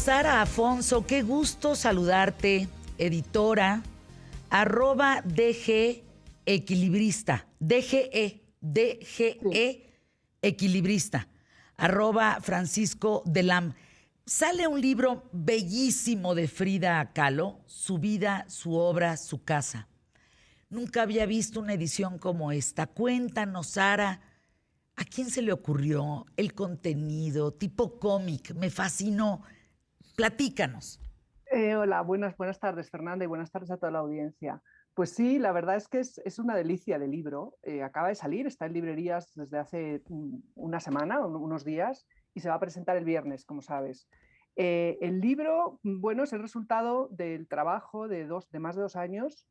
Sara Afonso, qué gusto saludarte, editora, @DG Equilibrista, Sí. DGE Equilibrista, @Francisco Delam. Sale un libro bellísimo de Frida Kahlo, su vida, su obra, su casa. Nunca había visto una edición como esta. Cuéntanos, Sara, ¿a quién se le ocurrió el contenido, tipo cómic? Me fascinó. Platícanos. Hola, buenas tardes, Fernanda, y buenas tardes a toda la audiencia. Pues sí, la verdad es que es una delicia de libro. Acaba de salir, está en librerías desde hace una semana, unos días, y se va a presentar el viernes, como sabes. El libro, bueno, es el resultado del trabajo de más de 2 años,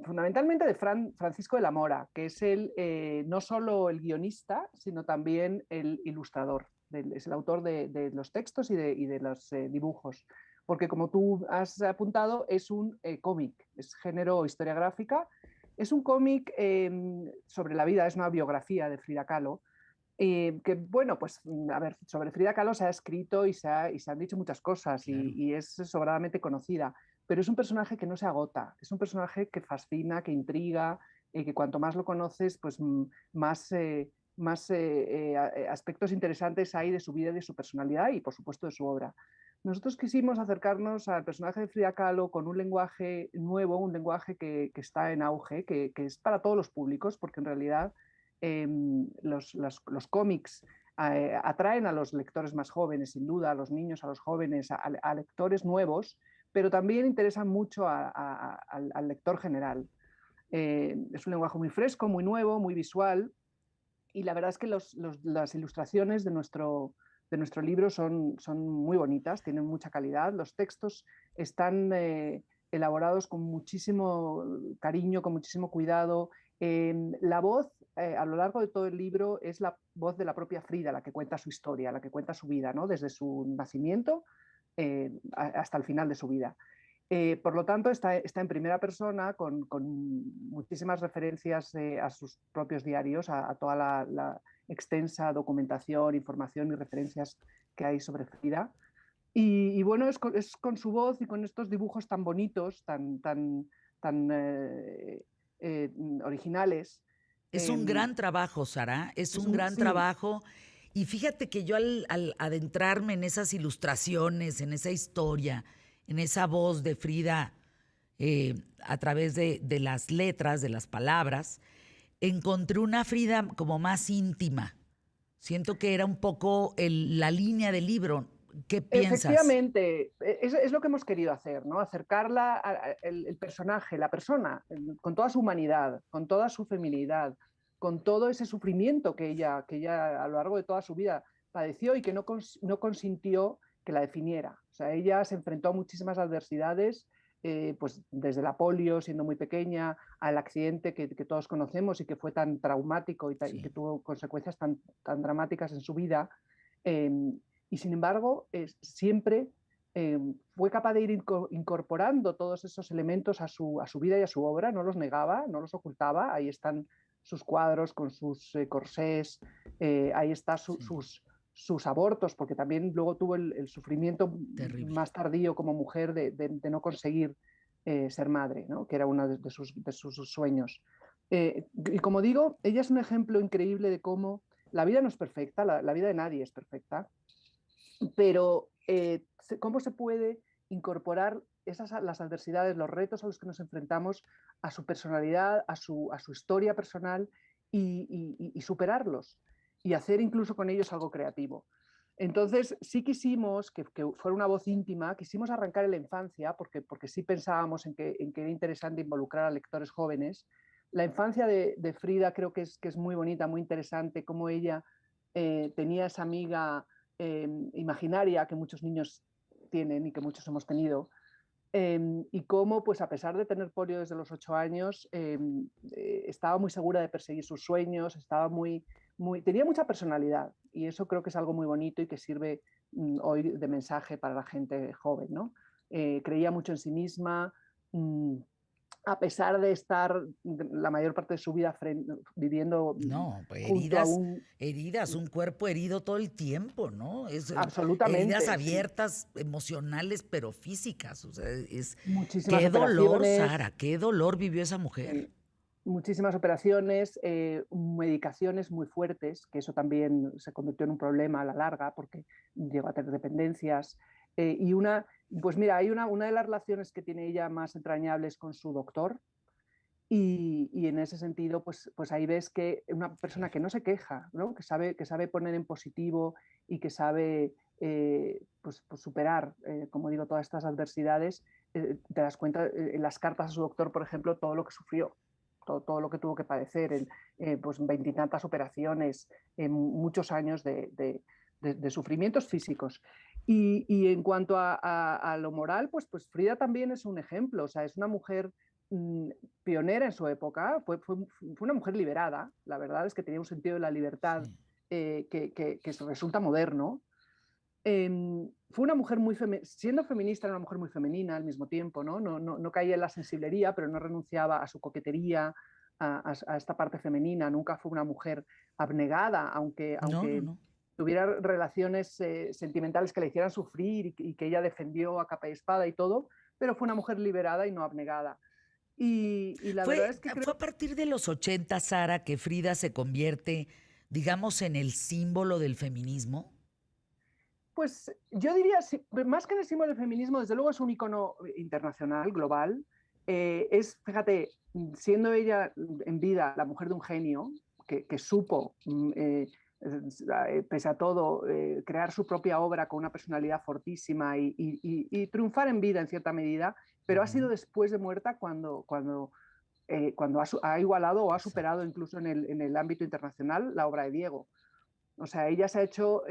fundamentalmente de Francisco de la Mora, que es no solo el guionista, sino también el ilustrador. Es el autor de los textos y de los dibujos. Porque como tú has apuntado, es un cómic, es género historia gráfica. Es un cómic sobre la vida, es una biografía de Frida Kahlo. Que bueno, pues a ver, sobre Frida Kahlo se ha escrito y se han dicho muchas cosas Claro. y es sobradamente conocida, pero es un personaje que no se agota, es un personaje que fascina, que intriga, que cuanto más lo conoces, pues más aspectos interesantes hay de su vida y de su personalidad y por supuesto de su obra. Nosotros quisimos acercarnos al personaje de Frida Kahlo con un lenguaje nuevo, un lenguaje que está en auge, que es para todos los públicos, porque en realidad los cómics atraen a los lectores más jóvenes, sin duda, a los niños, a los jóvenes, a lectores nuevos, pero también interesan mucho al lector general. Es un lenguaje muy fresco, muy nuevo, muy visual, y la verdad es que las ilustraciones de nuestro libro son muy bonitas, tienen mucha calidad, los textos están elaborados con muchísimo cariño, con muchísimo cuidado. La voz a lo largo de todo el libro es la voz de la propia Frida, la que cuenta su historia, la que cuenta su vida, ¿no? Desde su nacimiento hasta el final de su vida. Por lo tanto, está en primera persona con muchísimas referencias a sus propios diarios, a toda la extensa documentación, información y referencias que hay sobre Frida. Y bueno, es con su voz y con estos dibujos tan bonitos, tan originales. Es Eh, un gran trabajo, Sara, es un gran sí, trabajo. Y fíjate que yo al adentrarme en esas ilustraciones, en esa historia, en esa voz de Frida a través de las letras, de las palabras, encontré una Frida como más íntima. Siento que era un poco la línea del libro. ¿Qué piensas? efectivamente, es lo que hemos querido hacer, ¿no? Acercarla el personaje, la persona, con toda su humanidad, con toda su feminidad, con todo ese sufrimiento que ella a lo largo de toda su vida padeció y que no consintió que la definiera. O sea, ella se enfrentó a muchísimas adversidades, pues desde la polio, siendo muy pequeña, al accidente que todos conocemos y que fue tan traumático y que Sí, tuvo consecuencias tan dramáticas en su vida. Eh, y sin embargo, siempre fue capaz de ir incorporando todos esos elementos a su vida y a su obra, no los negaba, no los ocultaba. Ahí están sus cuadros con sus corsés, ahí están sí, sus abortos, porque también luego tuvo el sufrimiento terrible. más tardío como mujer de no conseguir ser madre, ¿no? Que era uno de sus sueños. Y como digo, ella es un ejemplo increíble de cómo la vida no es perfecta, la vida de nadie es perfecta, pero ¿cómo se puede incorporar las adversidades, los retos a los que nos enfrentamos a su personalidad, a su historia personal y superarlos y hacer incluso con ellos algo creativo? Entonces, sí quisimos que fuera una voz íntima, quisimos arrancar en la infancia, porque sí pensábamos en que era interesante involucrar a lectores jóvenes. La infancia de Frida creo que es muy bonita, muy interesante, cómo ella tenía esa amiga imaginaria que muchos niños tienen y que muchos hemos tenido, y cómo, pues a pesar de tener polio desde los 8 años, estaba muy segura de perseguir sus sueños, tenía mucha personalidad y eso creo que es algo muy bonito y que sirve hoy de mensaje para la gente joven, ¿no? Creía mucho en sí misma, a pesar de estar la mayor parte de su vida viviendo No, pues junto a heridas, un cuerpo herido todo el tiempo, ¿no? Heridas absolutamente, sí, abiertas, emocionales, pero físicas. O sea, muchísimas qué dolor, operaciones, Sara, qué dolor vivió esa mujer. sí, muchísimas operaciones, medicaciones muy fuertes, que eso también se convirtió en un problema a la larga porque llegó a tener dependencias. Y pues mira, hay una de las relaciones que tiene ella más entrañables con su doctor, y en ese sentido, pues ahí ves que una persona que no se queja, ¿no? Que sabe poner en positivo y que sabe pues superar, como digo, todas estas adversidades, te das cuenta en las cartas a su doctor, por ejemplo, todo lo que sufrió, todo lo que tuvo que padecer, pues veintitantas operaciones, en muchos años de sufrimientos físicos. Y en cuanto a lo moral, pues Frida también es un ejemplo, o sea, es una mujer pionera en su época, fue una mujer liberada, la verdad es que tenía un sentido de la libertad Sí. que resulta moderno. Fue una mujer siendo feminista, era una mujer muy femenina al mismo tiempo, ¿no? No caía en la sensiblería, pero no renunciaba a su coquetería, a esta parte femenina, nunca fue una mujer abnegada, aunque, No, no, aunque no. tuviera relaciones sentimentales que le hicieran sufrir y que ella defendió a capa y espada y todo, pero fue una mujer liberada y no abnegada. Y la verdad es que Fue creo, a partir de los 80, Sara, que Frida se convierte, digamos, en el símbolo del feminismo. pues yo diría, más que en el símbolo del feminismo, desde luego es un icono internacional, global. Fíjate, siendo ella en vida la mujer de un genio, que supo, pese a todo, crear su propia obra con una personalidad fortísima y triunfar en vida en cierta medida, pero ha sido Ujú. después de muerta cuando ha igualado o ha Exacto. superado incluso en el ámbito internacional la obra de Diego. O sea, ella se ha hecho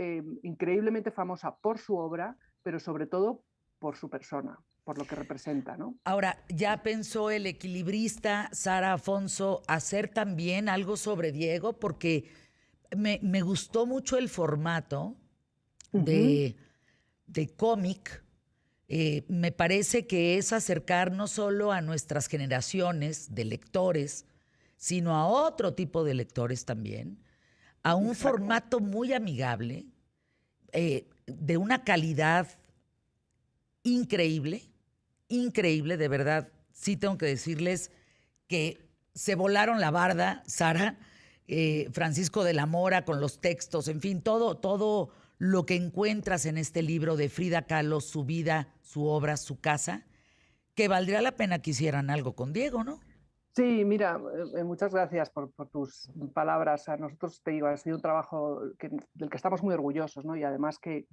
increíblemente famosa por su obra, pero sobre todo por su persona, por lo que representa, ¿no? Ahora, ¿ya pensó el equilibrista Sara Afonso hacer también algo sobre Diego? Porque me gustó mucho el formato Uh -huh. de cómic. Me parece que es acercar no solo a nuestras generaciones de lectores, sino a otro tipo de lectores también, a un Exacto. formato muy amigable, de una calidad increíble, increíble, de verdad. Sí tengo que decirles que se volaron la barda, Sara, Francisco de la Mora con los textos, en fin, todo lo que encuentras en este libro de Frida Kahlo, su vida, su obra, su casa, que valdría la pena que hicieran algo con Diego, ¿no? Sí, mira, muchas gracias por tus palabras. A nosotros, te digo, ha sido un trabajo del que estamos muy orgullosos, ¿no? Y además que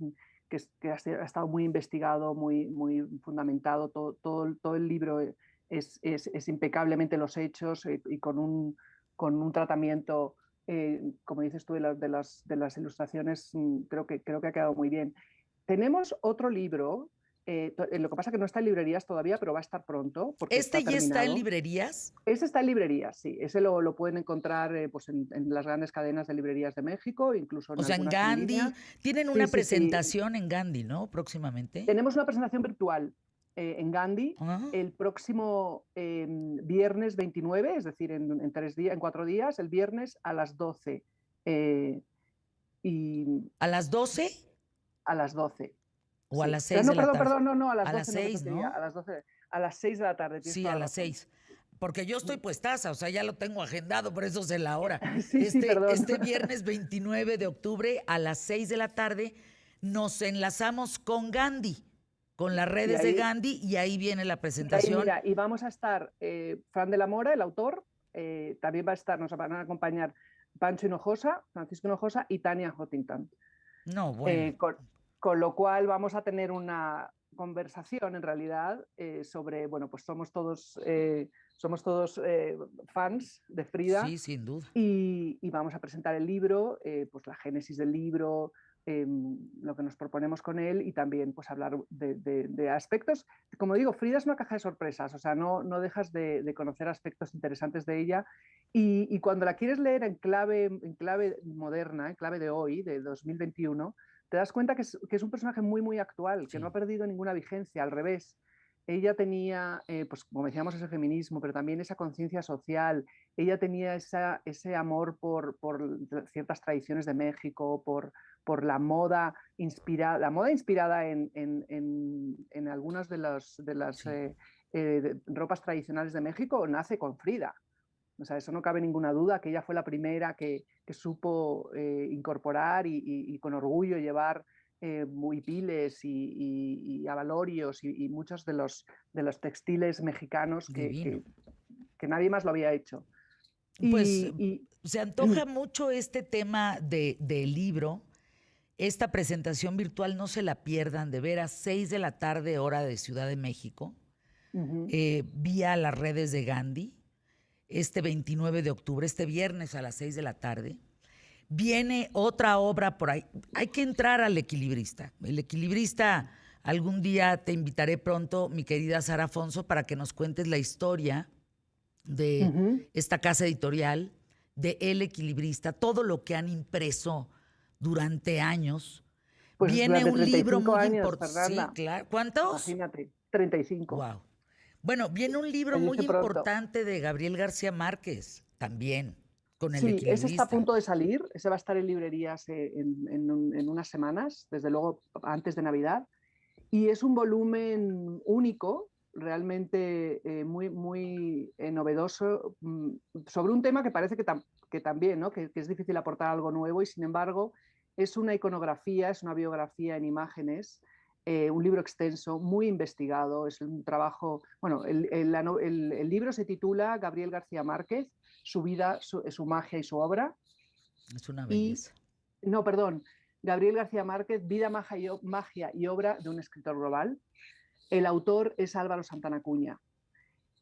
ha estado muy investigado, muy fundamentado. Todo el libro es impecablemente los hechos y con un tratamiento, como dices tú, de las ilustraciones, creo que ha quedado muy bien. Tenemos otro libro, lo que pasa es que no está en librerías todavía, pero va a estar pronto porque está Este ya está en terminado. librerías, Ese está en librerías, sí. Ese lo pueden encontrar pues en las grandes cadenas de librerías de México, incluso en o sea, en algunas en Gandhi. línea. Tienen Sí, una sí, sí. presentación en Gandhi, ¿no? Próximamente. Tenemos una presentación virtual en Gandhi Ah, el próximo viernes 29, es decir, en 4 días, el viernes a las 12. eh, y ¿a las 12 a las 12. o a Sí. las 6 No, de la perdón, tarde? perdón, no, a las A las 12 no me 6, tocaría, a ¿no? las 12, a las 6 de la tarde, tienes Sí, toda a la las razón. 6. Porque yo estoy puestaza, o sea, ya lo tengo agendado, por eso sé la hora. Sí, sí, perdón. Este viernes 29 de octubre a las 6 de la tarde nos enlazamos con Gandhi, con las Y redes de ahí, Gandhi, y ahí viene la Y ahí, presentación. mira, y vamos a estar Fran de la Mora, el autor, también va a estar, nos van a acompañar Pancho Hinojosa, Francisco Hinojosa y Tania Huntington. No, bueno. Con lo cual vamos a tener una conversación en realidad sobre, bueno, pues somos todos fans de Frida Sí, sin duda. y vamos a presentar el libro, pues la génesis del libro, lo que nos proponemos con él y también pues hablar de aspectos. Como digo, Frida es una caja de sorpresas, o sea, no dejas de conocer aspectos interesantes de ella y cuando la quieres leer en clave moderna, en clave de hoy, de 2021, te das cuenta que es un personaje muy, muy actual, que no Sí. ha perdido ninguna vigencia, al revés. ella tenía, pues como decíamos, ese feminismo, pero también esa conciencia social. Ella tenía ese amor por ciertas tradiciones de México, por la moda inspirada en algunas de las Sí, ropas tradicionales de México, nace con Frida. O sea, eso no cabe ninguna duda, que ella fue la primera que supo incorporar y con orgullo llevar huipiles y abalorios y muchos de los textiles mexicanos divino. que nadie más lo había hecho. Pues Y se antoja mucho este tema del libro. Esta presentación virtual no se la pierdan, de veras, 6 de la tarde, hora de Ciudad de México, ujú, vía las redes de Gandhi, este 29 de octubre, este viernes a las 6 de la tarde. Viene otra obra por ahí. Hay que entrar al Equilibrista. El Equilibrista, algún día te invitaré pronto, mi querida Sara Afonso, para que nos cuentes la historia de ujú. esta casa editorial, de El Equilibrista, todo lo que han impreso durante años. Pues Viene durante un libro 35 muy años, importante. Sí, Fernanda, claro. ¿Cuántos? imagínate, 35. Wow. Bueno, viene un libro Se muy dice pronto. importante de Gabriel García Márquez, también, con El Sí, ese está a Equilibrista. punto de salir, ese va a estar en librerías en unas semanas, desde luego antes de Navidad, y es un volumen único, realmente muy, muy novedoso, sobre un tema que parece que también, ¿no? que es difícil aportar algo nuevo y sin embargo es una iconografía, es una biografía en imágenes, un libro extenso, muy investigado, es un trabajo, bueno, el libro se titula Gabriel García Márquez, su vida, su magia y su obra, Es una y, belleza. no, perdón, Gabriel García Márquez, vida, magia y obra de un escritor global. El autor es Álvaro Santana Cuña.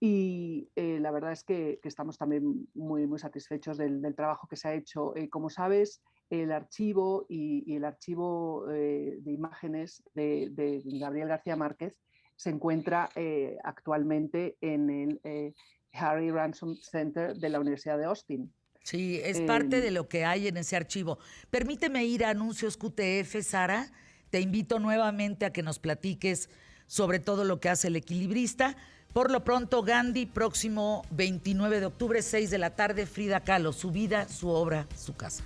Y la verdad es que estamos también muy, muy satisfechos del trabajo que se ha hecho. Como sabes, el archivo y el archivo de imágenes de Gabriel García Márquez se encuentra actualmente en el Harry Ransom Center de la Universidad de Austin. Sí, es parte Eh, de lo que hay en ese archivo. Permíteme ir a anuncios QTF, Sara. Te invito nuevamente a que nos platiques sobre todo lo que hace el Equilibrista. Por lo pronto, Gandhi, próximo 29 de octubre, 6 de la tarde, Frida Kahlo, su vida, su obra, su casa.